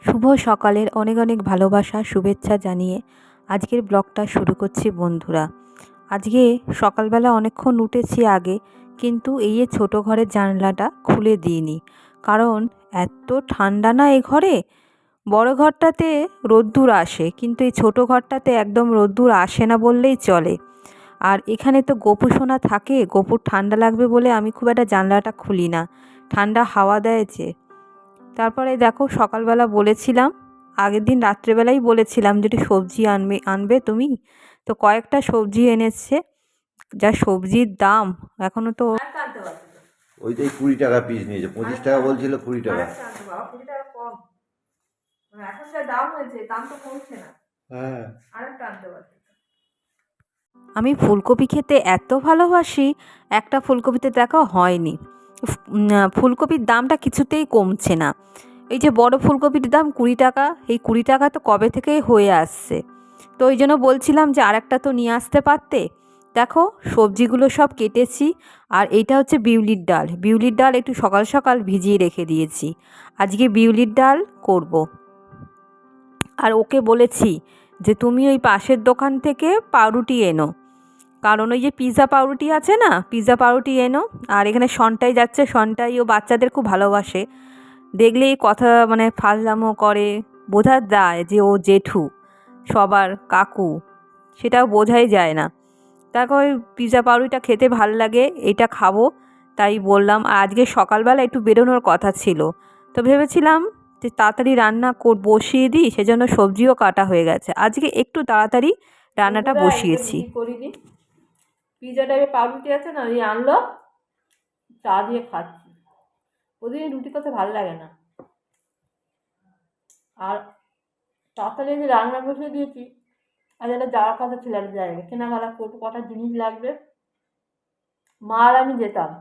শুভ সকালের অনেক অনেক ভালোবাসা শুভেচ্ছা জানিয়ে আজকের ব্লগটা শুরু করছি বন্ধুরা। আজকে সকালবেলা অনেকক্ষণ উঠেছি আগে, কিন্তু এই যে ছোটো ঘরের জানলাটা খুলে দিইনি, কারণ এত ঠান্ডা না এই ঘরে। বড় ঘরটাতে রোদ্দুর আসে, কিন্তু এই ছোটো ঘরটাতে একদম রোদ্দুর আসে না বললেই চলে। আর এখানে তো গপু সোনা থাকে, গপুর ঠান্ডা লাগবে বলে আমি খুব একটা জানলাটা খুলি না, ঠান্ডা হাওয়া দেয় যে। তারপরে দেখো সকালবেলা বলেছিলাম, আগের দিন রাত্রেবেলাই বলেছিলাম যে একটু সবজি আনবে তুমি, তো কয়েকটা সবজি এনেছে। যা সবজির দাম এখনো তো ওইটাই 20 টাকা পিস নিয়েছে, 25 টাকা বলছিল, 20 টাকা। 20 টাকা কম, এখন যা দাম হয়েছে দাম তো কমছে না। হ্যাঁ, আরেকটা আনতে পারছি। আমি ফুলকপি খেতে এত ভালোবাসি, একটা ফুলকপিতে দেখা হয়নি। ফুলকপির দামটা কিছুতেই কমছে না। এই যে বড় ফুলকপির দাম 20 টাকা, এই 20 টাকা তো কবে থেকেই হয়ে আসছে। তো ওই জন্য বলছিলাম যে আরেকটা তো নিয়ে আসতে পারতে। দেখো সবজিগুলো সব কেটেছি, আর এইটা হচ্ছে বিউলির ডাল। বিউলির ডাল একটু সকাল সকাল ভিজিয়ে রেখে দিয়েছি, আজকে বিউলির ডাল করব। আর ওকে বলেছি যে তুমি ওই পাশের দোকান থেকে পাউরুটি এনো, কারণ ওই যে পিৎজা পাউরুটি আছে না, পিৎজা পাউরুটি এনো। আর এখানে সনটাই যাচ্ছে, সনটাই ও বাচ্চাদের খুব ভালোবাসে, দেখলেই কথা মানে ফাজলামো করে, বোঝা যায় যে ও জেঠু, সবার কাকু, সেটাও বোঝাই যায় না। তারপর ওই পিৎজা পাউরুটিটা খেতে ভাল লাগে, এটা খাবো তাই বললাম। আর আজকে সকালবেলা একটু বেরোনোর কথা ছিল, তো ভেবেছিলাম যে তাড়াতাড়ি রান্না বসিয়ে দিই, সেজন্য সবজিও কাটা হয়ে গেছে, আজকে একটু তাড়াতাড়ি রান্নাটা বসিয়েছি। করিনি, পিৎজা টাইপের পাউরুটি আছে না, ওই আনলো, চা দিয়ে খাচ্ছি। প্রতিদিন রুটি করতে ভালো লাগে না। আর তাড়াতাড়ি যে রান্না বসিয়ে দিয়েছি, আজ একটা যাওয়ার কথা ছিল একটা জায়গায়, কেনাকাটা করবো, কটা জিনিস লাগবে। মা আর আমি যেতাম,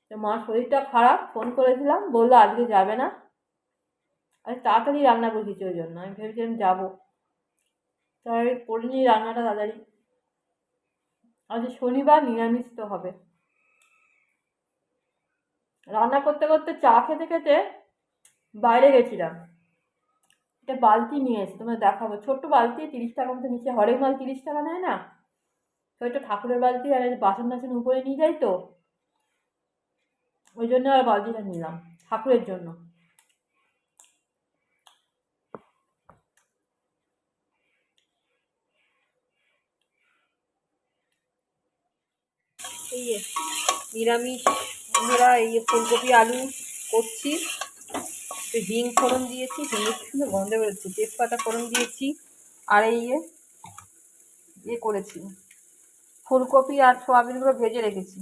তো মার শরীরটা খারাপ, ফোন করেছিলাম, বললো আজকে যাবে না। আজ তাড়াতাড়ি রান্না বসিয়েছি, ওই জন্য আমি ভেবেছিলাম যাবো, তাই করে নিই রান্নাটা তাড়াতাড়ি। আজ শনিবার, নিরামিষ তো হবে। রান্না করতে করতে চা খেতে খেতে বাইরে গেছিলাম, একটা বালতি নিয়ে এসে তোমার দেখাবো, ছোট্ট বালতি, 30 টাকা মতো নিচে, হরেক মাল 30 টাকা নেয় না, তো একটা ঠাকুরের বালতি, আর বাসন টাসন উপরে নিয়ে যাই তো, ওই জন্য আর বালতিটা নিলাম ঠাকুরের জন্য। এই নিরামিষ আমরা এই ফুলকপি আলু করছি, একটু হিং ফোড়ন দিয়েছি, হিঙের সুন্দর গন্ধ বেরোচ্ছে, তেজপাতা ফোড়ন দিয়েছি। আর এই করেছি, ফুলকপি আর সোয়াবিনগুলো ভেজে রেখেছি,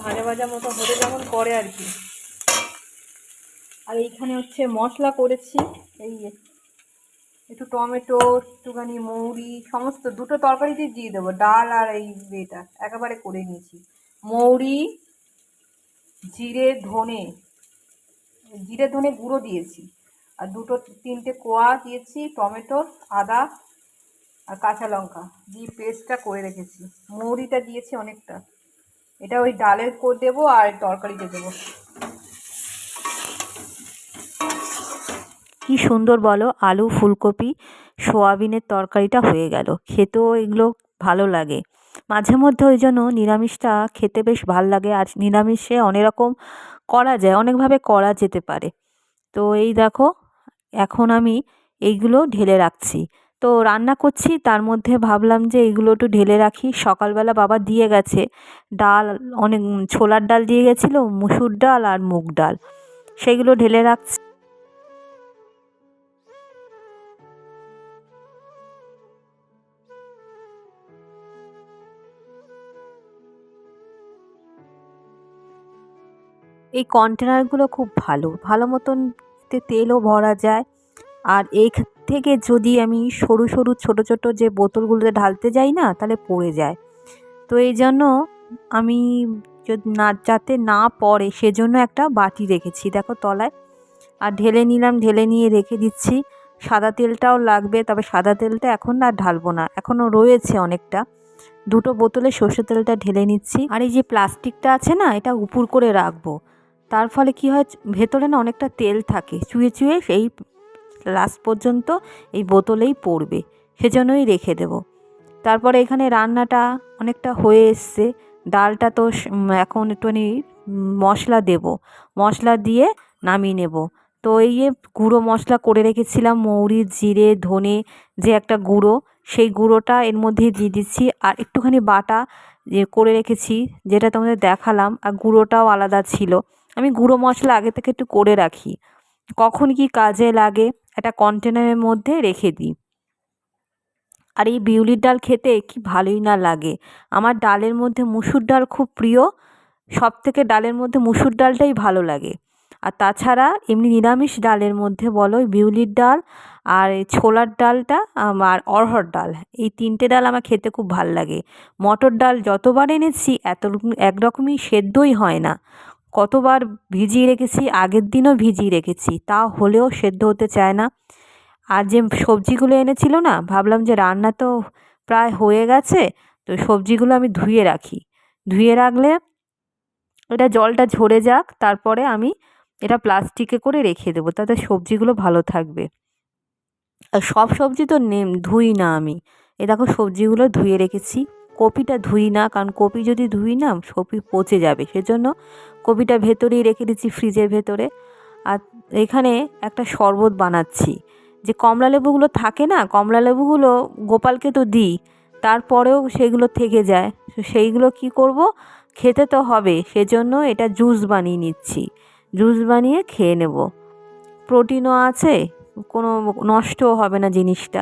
ভাজা ভাজা মতো হলে যেমন করে আর কি। আর এইখানে হচ্ছে মশলা করেছি, এই একটু টমেটো, একটুখানি মৌরি, সমস্ত দুটো তরকারিতেই দিয়ে দেবো, ডাল আর এই এটা একেবারে করে নিয়েছি। মৌরি, জিরে ধনে, জিরে ধনে গুঁড়ো দিয়েছি, আর দুটো তিনটে কোয়া দিয়েছি, টমেটো, আদা আর কাঁচা লঙ্কা দিয়ে পেস্টটা করে রেখেছি। মৌরিটা দিয়েছি অনেকটা, এটা ওই ডালের করে দেবো আর তরকারিতে দেবো। কি সুন্দর বলো, আলু ফুলকপি সোয়াবিনের তরকারিটা হয়ে গেল, খেতেও এগুলো ভালো লাগে। মাঝে মধ্যে ওই জন্য নিরামিষটা খেতে বেশ ভাল লাগে, আর নিরামিষে অনেক রকম করা যায়, অনেকভাবে করা যেতে পারে। তো এই দেখো এখন আমি এইগুলো ঢেলে রাখছি, তো রান্না করছি তার মধ্যে ভাবলাম যে এইগুলো একটু ঢেলে রাখি। সকালবেলা বাবা দিয়ে গেছে ডাল, অনেক ছোলার ডাল দিয়ে গেছিলো, মুসুর ডাল আর মুগ ডাল, সেগুলো ঢেলে রাখছি। এই কন্টেনারগুলো খুব ভালো, ভালো মতন তেলও ভরা যায়। আর এই থেকে যদি আমি সরু সরু ছোট ছোট যে বোতলগুলোতে ঢালতে যাই না, তাহলে পড়ে যায়। তো এই জন্য আমি না, যাতে না পড়ে সেজন্য একটা বাটি রেখেছি দেখো তলায়। আর ঢেলে নিলাম, ঢেলে নিয়ে রেখে দিচ্ছি। সাদা তেলটাও লাগবে, তবে সাদা তেলটা এখন আর ঢালবো না, এখনও রয়েছে অনেকটা। দুটো বোতলে সর্ষের তেলটা ঢেলে নিচ্ছি। আর এই যে প্লাস্টিকটা আছে না, এটা উপুর করে রাখবো, তার ফলে কি হয়, ভেতরে না অনেকটা তেল থাকে, চুয়ে চুয়ে সেই লাস্ট পর্যন্ত এই বোতলেই পড়বে, সেজন্যই রেখে দেবো। তারপরে এখানে রান্নাটা অনেকটা হয়ে এসছে। ডালটা তো এখন একটুখানি মশলা দেব, মশলা দিয়ে নামিয়ে নেব। তো এই যে গুঁড়ো মশলা করে রেখেছিলাম, মৌরি, জিরে, ধনে, যে একটা গুঁড়ো, সেই গুঁড়োটা এর মধ্যে দিয়ে দিচ্ছি। আর একটুখানি বাটা যে করে রেখেছি, যেটা তোমাদের দেখালাম, আর গুঁড়োটাও আলাদা ছিল। আমি গুঁড়ো মশলা আগে থেকে একটু করে রাখি, কখন কি কাজে লাগে একটা কন্টেনারের মধ্যে রেখে দিই। আর এই বিউলির ডাল খেতে কি ভালোই না লাগে। আমার ডালের মধ্যে মুসুর ডাল খুব প্রিয়, সব থেকে ডালের মধ্যে মুসুর ডালটাই ভালো লাগে। আর তাছাড়া এমনি নিরামিষ ডালের মধ্যে বলো, ওই বিউলির ডাল আর এই ছোলার ডালটা আর অড়হর ডাল, এই তিনটে ডাল আমার খেতে খুব ভাল লাগে। মটর ডাল যতবার এনেছি একরকমই সেদ্ধই হয় না, কতবার ভিজিয়ে রেখেছি, আগের দিনও ভিজিয়ে রেখেছি, তা হলেও সেদ্ধ হতে চায় না। আর যে সবজিগুলো এনেছিল না, ভাবলাম যে রান্না তো প্রায় হয়ে গেছে, তো সবজিগুলো আমি ধুয়ে রাখি। ধুয়ে রাখলে এটা জলটা ঝরে যাক, তারপরে আমি এটা প্লাস্টিকে করে রেখে দেবো, তাতে সবজিগুলো ভালো থাকবে। আর সব সবজি তো ধুই না আমি। এ দেখো সবজিগুলো ধুয়ে রেখেছি। কপিটা ধুই না, কারণ কপি যদি ধুই না কপি পচে যাবে, সেজন্য কপিটা ভেতরেই রেখে দিচ্ছি ফ্রিজের ভেতরে। আর এখানে একটা শরবত বানাচ্ছি। যে কমলা লেবুগুলো থাকে না, কমলা লেবুগুলো গোপালকে তো দিই, তারপরেও সেগুলো থেকে যায়, তো সেইগুলো কি করব, খেতে তো হবে, সেজন্য এটা জুস বানিয়ে নিচ্ছি। জুস বানিয়ে খেয়ে নেব, প্রোটিনও আছে, কোনো নষ্টও হবে না জিনিসটা।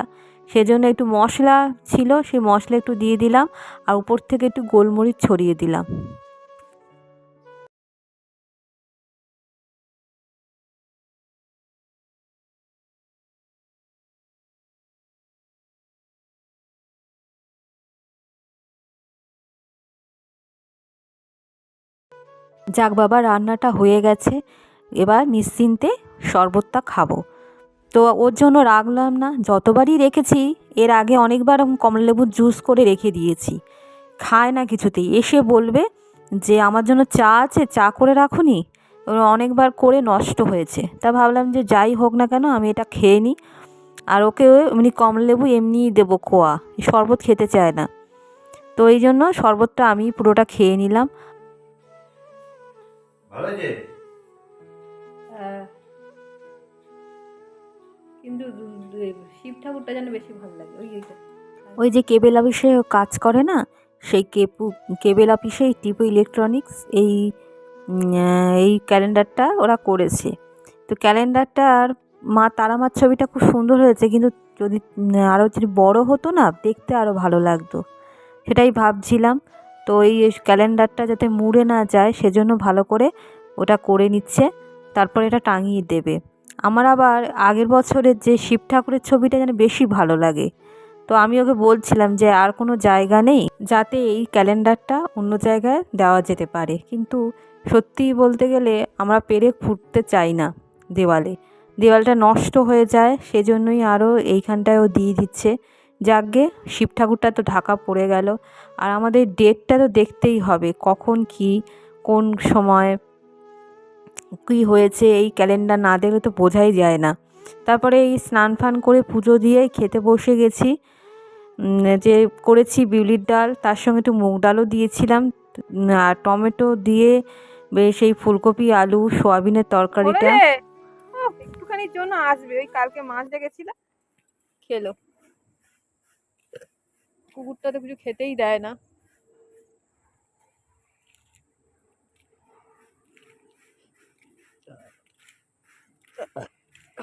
সেজন্য একটু মশলা ছিল, সেই মশলা একটু দিয়ে দিলাম, আর উপর থেকে একটু গোলমরিচ ছড়িয়ে দিলাম। যাক বাবা, রান্নাটা হয়ে গেছে, এবার নিশ্চিন্তে শরবতটা খাবো। তো ওর জন্য রাখলাম না, যতবারই রেখেছি, এর আগে অনেকবার কমলালেবুর জুস করে রেখে দিয়েছি, খায় না কিছুতেই। এসে বলবে যে আমার জন্য চা আছে, চা করে রাখুনি। অনেকবার করে নষ্ট হয়েছে, তা ভাবলাম যে যাই হোক না কেন আমি এটা খেয়ে নিই। আর ওকে এমনি কমলালেবু এমনিই দেবো খোয়া, শরবত খেতে চায় না। তো এই জন্য শরবতটা আমি পুরোটা খেয়ে নিলাম। ভালো হয়েছে। কিন্তু শিব ঠাকুরটা যেন বেশি ভালো লাগে, ওই যে কেবেল অফিসে কাজ করে না, সেই কেবেল অফিসে টিপু ইলেকট্রনিক্স এই ক্যালেন্ডারটা ওরা করেছে। তো ক্যালেন্ডারটার মা তারামার ছবিটা খুব সুন্দর হয়েছে, কিন্তু যদি আরও যদি বড় হতো না, দেখতে আরও ভালো লাগতো, সেটাই ভাবছিলাম। তো এই ক্যালেন্ডারটা যাতে মুড়ে না যায়, সেজন্য ভালো করে ওটা করে নিচ্ছে, তারপরে এটা টাঙিয়ে দেবে। আমার আবার আগের বছরের যে শিব ঠাকুরের ছবিটা যেন বেশি ভালো লাগে। তো আমি ওকে বলছিলাম যে আর কোনো জায়গা নেই যাতে এই ক্যালেন্ডারটা অন্য জায়গায় দেওয়া যেতে পারে, কিন্তু সত্যিই বলতে গেলে আমরা পেরে ফুটতে চাই না দেওয়ালে, দেওয়ালটা নষ্ট হয়ে যায়, সেজন্যই আরও এইখানটায়ও দিয়ে দিচ্ছে। যাকগে, শিব ঠাকুরটা তো ঢাকা পড়ে গেল। আর আমাদের ডেটটা তো দেখতেই হবে, কখন কি কোন সময় কী হয়েছে, এই ক্যালেন্ডার না দেখলে তো বোঝাই যায় না। তারপরে এই স্নান ফান করে পুজো দিয়ে খেতে বসে গেছি। যে করেছি বিউলির ডাল, তার সঙ্গে একটু মুগ ডালও দিয়েছিলাম, আর টমেটো দিয়ে বেশ এই ফুলকপি আলু সোয়াবিনের তরকারিটা। একটুখানির জন্য আসবে, ওই কালকে মাছ দেখেছিল, খেলো। কুকুরটা তো কিছু খেতেই দেয় না।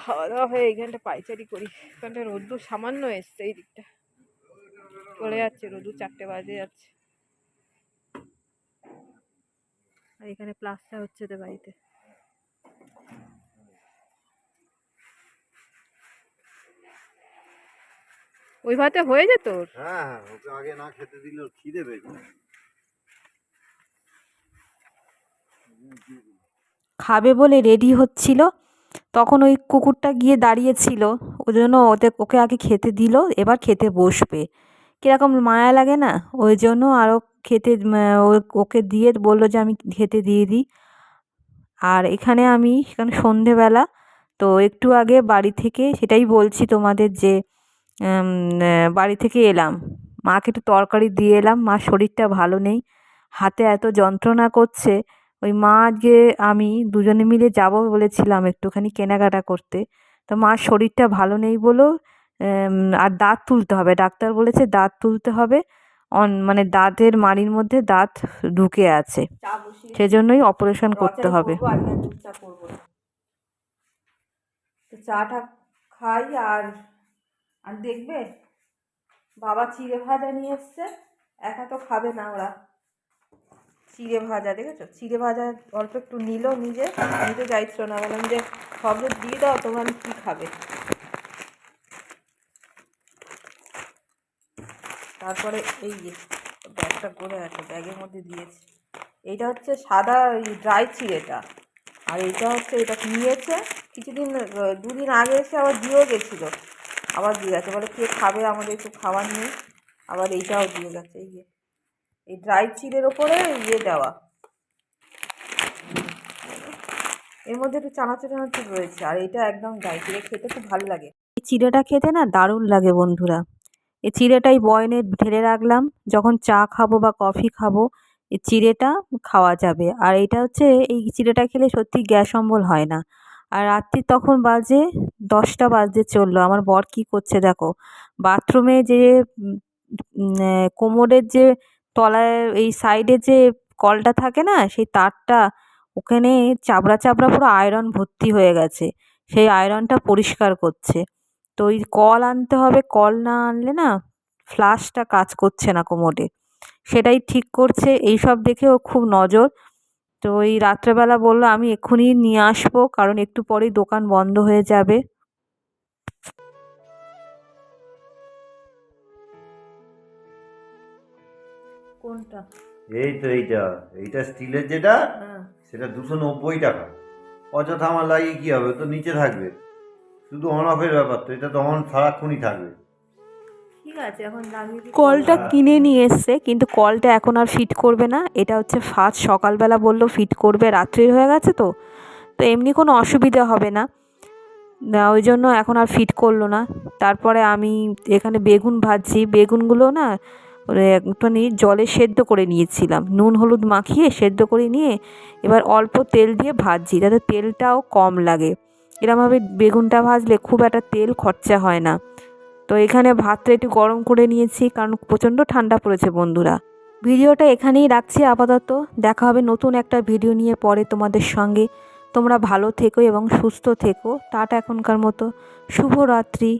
খাওয়া দাওয়া হয়ে এইখানটা পাইচারি করি, এখানটা রোদ্দুর সামান্য এসছে, এই দিকটা চলে যাচ্ছে রোদ্দুর, 4টে বাজে যাচ্ছে। আর এখানে প্লাস্টার হচ্ছে তো বাড়িতে। ওই ভাতে হয়ে যেত তোর? হ্যাঁ হ্যাঁ, ওকে আগে না খেতে দিলে ওর খিদে পেয়ে যায়। খাবে বলে রেডি হচ্ছিল, তখন ওই কুকুরটা গিয়ে দাঁড়িয়েছিল, ওই জন্য ওকে আগে খেতে দিল, এবার খেতে বসবে। কীরকম মায়া লাগে না, ওই জন্য আরও খেতে ওকে দিয়ে বললো যে আমি খেতে দিয়ে দিই। আর এখানে আমি সন্ধেবেলা তো একটু আগে বাড়ি থেকে সেটাই বলছি তোমাদের যে বাড়ি থেকে এলাম, মাকে একটু তরকারি দিয়ে এলাম। মার শরীরটা ভালো নেই, হাতে এত যন্ত্রণা করছে। ওই মা আজকে আমি দুজনে মিলে যাব বলেছিলাম একটুখানি কেনাকাটা করতে। তো মার শরীরটা ভালো নেই বলেও আর দাঁত তুলতে হবে, ডাক্তার বলেছে দাঁত তুলতে হবে। মানে দাঁতের মাড়ির মধ্যে দাঁত ঢুকে আছে, সেজন্যই অপারেশন করতে হবে। তো চাটা খাই। আর আর দেখবে বাবা চিড়ে ভাজা নিয়ে এসছে, একা তো খাবে না ওরা। চিড়ে ভাজা দেখেছো, চিড়ে ভাজা অল্প একটু নিল নিজে, আমি তো যাইছো না, বললাম যে সব দিয়ে দাও, তোমার কি খাবে। তারপরে এই যে ব্যাগটা করে আছে, ব্যাগের মধ্যে দিয়েছে। এইটা হচ্ছে সাদা ড্রাই চিড়েটা, আর এইটা হচ্ছে এটা নিয়েছে কিছুদিন, দুদিন আগে এসে আবার দিয়েও গেছিলো, আবার দিয়ে গেছে, বলে কে খাবে, আমাদের একটু খাবার নেই। আবার এইটাও দিয়ে গেছে, এই যে এই ড্রাই চিড়ের ওপরে দেওয়া, এর মধ্যে একটু চানাচুর চানাচুর রয়েছে। আর এটা একদম ড্রাই চিড়ে, খেতে খুব ভালো লাগে। এই চিড়েটা খেতে না দারুণ লাগে বন্ধুরা। এই চিড়েটাই বয়নে ঢেলে রাখলাম, যখন চা খাবো বা কফি খাবো এই চিড়েটা খাওয়া যাবে। আর এটা হচ্ছে এই চিড়েটা খেলে সত্যি গ্যাস অম্বল হয় না। আর রাত্রি তখন বাজে 10টা বাজতে চললো, আমার বর কী করছে দেখো, বাথরুমে যে কোমোডের যে তলায় এই সাইডে যে কলটা থাকে না, সেই তারটা ওখানে চাবড়া চাবড়া পুরো আয়রন ভর্তি হয়ে গেছে, সেই আয়রনটা পরিষ্কার করছে। তো ওই কল আনতে হবে, কল না আনলে না ফ্লাশটা কাজ করছে না কোমোডে, সেটাই ঠিক করছে। এইসব দেখে ও খুব নজর। তো এই রাত্রেবেলা বললো আমি এক্ষুনি নিয়ে আসবো, কারণ একটু পরেই দোকান বন্ধ হয়ে যাবে। কোনটা? এই তো এইটা, এইটা স্টিলের যেটা, হ্যাঁ সেটা 290 টাকা। অযথা আমার লাগিয়ে কি হবে, তো নিচে থাকবে, শুধু অন অফের ব্যাপার, তো এটা তো অন সারাক্ষণই থাকবে। ঠিক আছে, এখন লাগিয়ে কলটা কিনে নিয়ে এসছে, কিন্তু কলটা এখন আর ফিট করবে না। এটা হচ্ছে ফার্স্ট সকালবেলা বললো ফিট করবে, রাত্রি হয়ে গেছে তো, তো এমনি কোনো অসুবিধা হবে না, ওই জন্য এখন আর ফিট করলো না। তারপরে আমি এখানে বেগুন ভাজছি, বেগুনগুলো না একটুখানি জলে সেদ্ধ করে নিয়েছিলাম, নুন হলুদ মাখিয়ে সেদ্ধ করে নিয়ে এবার অল্প তেল দিয়ে ভাজছি, যাতে তেলটাও কম লাগে। এরমভাবে বেগুনটা ভাজলে খুব একটা তেল খরচা হয় না। তো এখানে ভাতটা একটু গরম করে নিয়েছি, কারণ প্রচণ্ড ঠান্ডা পড়েছে বন্ধুরা। ভিডিওটা এখানেই রাখছি আপাতত, দেখা হবে নতুন একটা ভিডিও নিয়ে পরে তোমাদের সঙ্গে। তোমরা ভালো থেকো এবং সুস্থ থেকো। টাটা এখনকার মতো, শুভরাত্রি।